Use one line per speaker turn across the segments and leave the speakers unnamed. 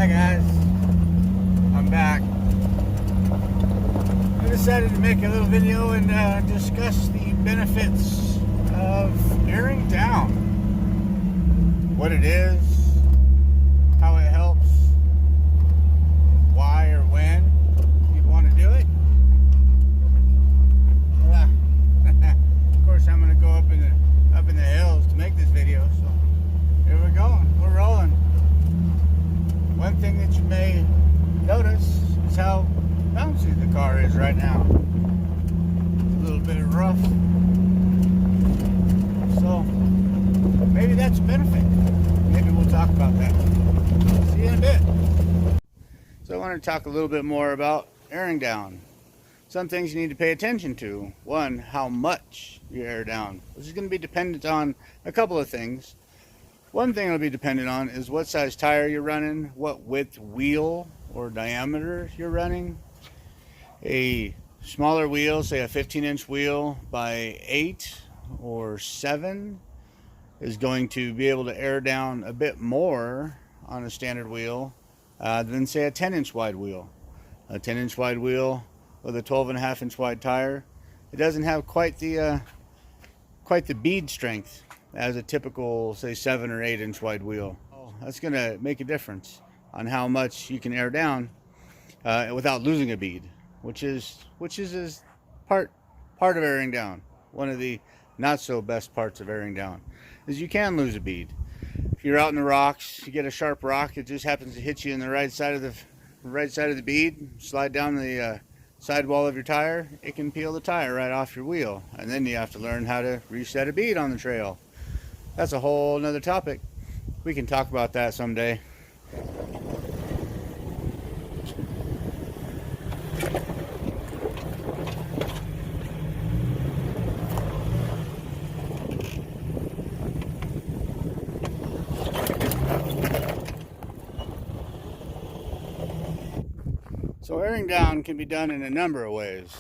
Hi guys, I'm back. I decided to make a little video and discuss the benefits of airing down. What it is, how it helps, why or when you'd want to do it. Of course, I'm going to go up in the hills to make this video, so here we're going. We're rolling. One thing that you may notice is how bouncy the car is right now. It's a little bit rough. So maybe that's a benefit. Maybe we'll talk about that. See you in a bit. So I want to talk a little bit more about airing down. Some things you need to pay attention to. One, how much you air down. This is going to be dependent on a couple of things. One thing it'll be dependent on is what size tire you're running, what width wheel or diameter you're running. A smaller wheel, say a 15-inch wheel by 8 or 7, is going to be able to air down a bit more on a standard wheel than say a 10-inch wide wheel. A 10-inch wide wheel with a 12.5-inch wide tire, it doesn't have quite the bead strength as a typical, say, 7 or 8-inch wide wheel. That's going to make a difference on how much you can air down without losing a bead, which is part of airing down. One of the not so best parts of airing down is you can lose a bead. If you're out in the rocks, you get a sharp rock, it just happens to hit you in the right side of the bead, slide down the sidewall of your tire, it can peel the tire right off your wheel, and then you have to learn how to reset a bead on the trail. That's a whole nother topic. We can talk about that someday. So airing down can be done in a number of ways.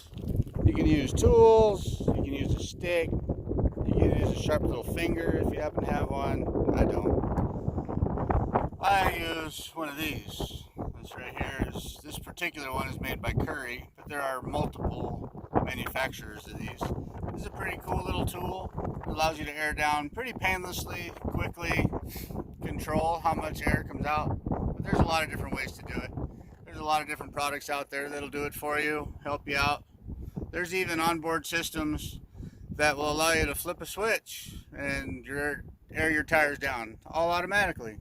You can use tools, you can use a stick, you can use a sharp little finger if you happen to have one. I don't. I use one of these. This right here this particular one is made by Curry, but there are multiple manufacturers of these. This is a pretty cool little tool. It allows you to air down pretty painlessly, quickly, control how much air comes out. But there's a lot of different ways to do it. There's a lot of different products out there that'll do it for you, help you out. There's even onboard systems that will allow you to flip a switch and air your tires down all automatically.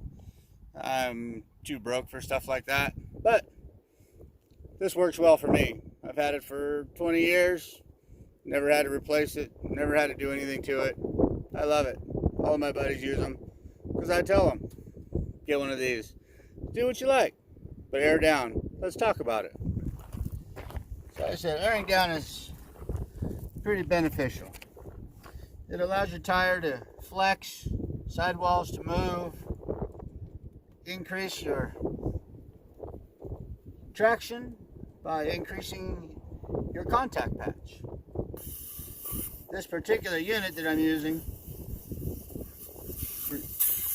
I'm too broke for stuff like that, but this works well for me. I've had it for 20 years, never had to replace it, never had to do anything to it. I love it. All of my buddies use them because I tell them, get one of these. Do what you like, but air down. Let's talk about it. So I said airing down is pretty beneficial. It allows your tire to flex, sidewalls to move, increase your traction by increasing your contact patch. This particular unit that I'm using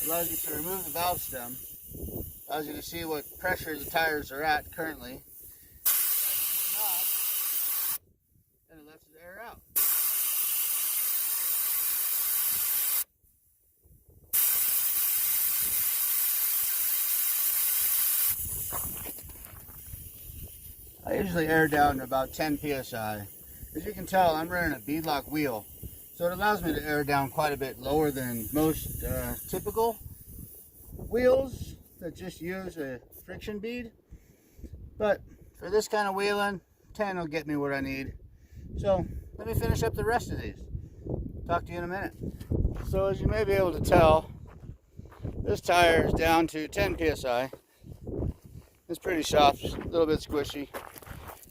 allows you to remove the valve stem, allows you to see what pressure the tires are at currently, and it lets it air out. I usually air down to about 10 psi. As you can tell, I'm running a beadlock wheel, so it allows me to air down quite a bit lower than most typical wheels that just use a friction bead. But for this kind of wheeling, 10 will get me what I need. So let me finish up the rest of these. Talk to you in a minute. So as you may be able to tell, this tire is down to 10 psi. It's pretty soft, a little bit squishy.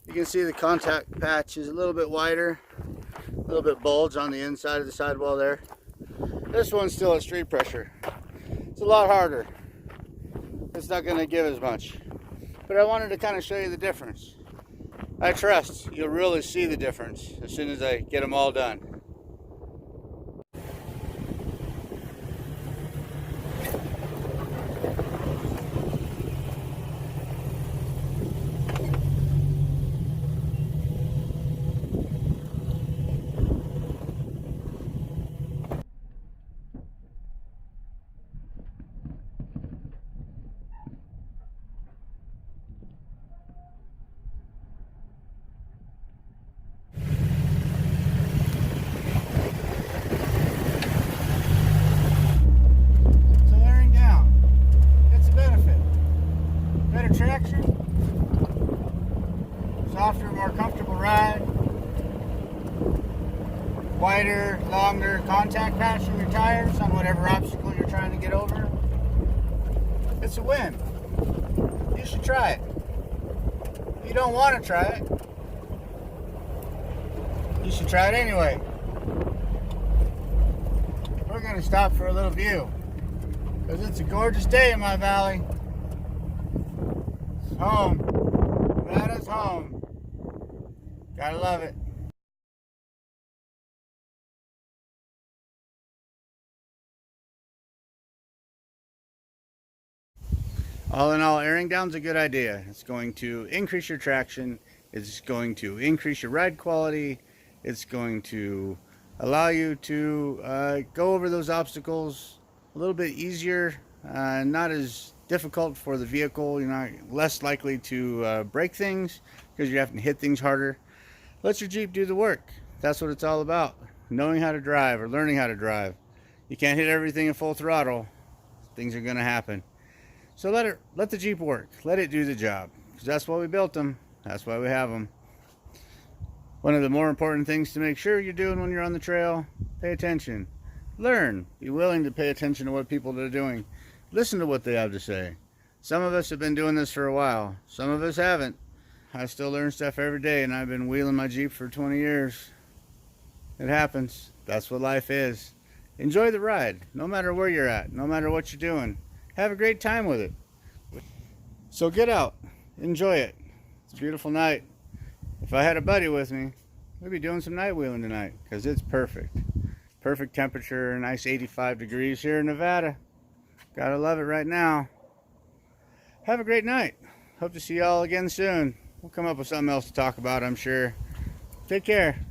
You can see the contact patch is a little bit wider, a little bit bulge on the inside of the sidewall there. This one's still at street pressure. It's a lot harder. It's not going to give as much. But I wanted to kind of show you the difference. I trust you'll really see the difference as soon as I get them all done. traction, softer, more comfortable ride, wider, longer contact patch in your tires on whatever obstacle you're trying to get over. It's a win. You should try it. If you don't want to try it, you should try it anyway. We're going to stop for a little view because it's a gorgeous day in my valley. It's home. Nevada's home. Gotta love it. All in all, airing down's a good idea. It's going to increase your traction. It's going to increase your ride quality. It's going to allow you to go over those obstacles a little bit easier, not as difficult for the vehicle. You're not less likely to break things because you're having to hit things harder. Let your Jeep do the work. That's what it's all about. Knowing how to drive or learning how to drive. You can't hit everything at full throttle. Things are going to happen. So let the Jeep work. Let it do the job. Because that's why we built them. That's why we have them. One of the more important things to make sure you're doing when you're on the trail, pay attention. Learn. Be willing to pay attention to what people are doing. Listen to what they have to say. Some of us have been doing this for a while. Some of us haven't. I still learn stuff every day, and I've been wheeling my Jeep for 20 years. It happens. That's what life is. Enjoy the ride, no matter where you're at, no matter what you're doing. Have a great time with it. So get out. Enjoy it. It's a beautiful night. If I had a buddy with me, we'd be doing some night wheeling tonight because it's perfect. Perfect temperature, nice 85 degrees here in Nevada. Gotta love it right now. Have a great night. Hope to see y'all again soon. We'll come up with something else to talk about, I'm sure. Take care.